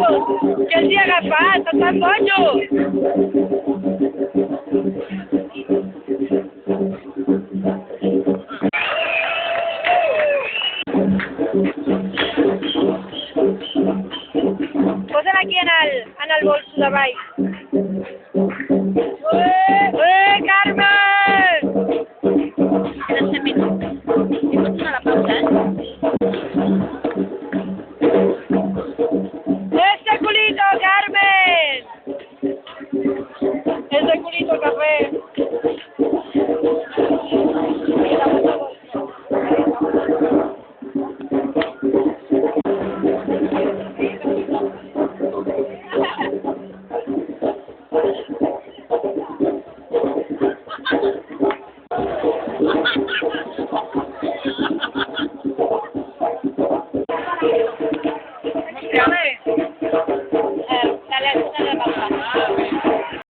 Que el dia agafat, està bojo! Posa'm aquí en el bolso de baix. Carmen! Queden 100 minuts. I pots anar a la pausa, ¡Ese culito, Carmen! ¡Ese culito café! Dígame.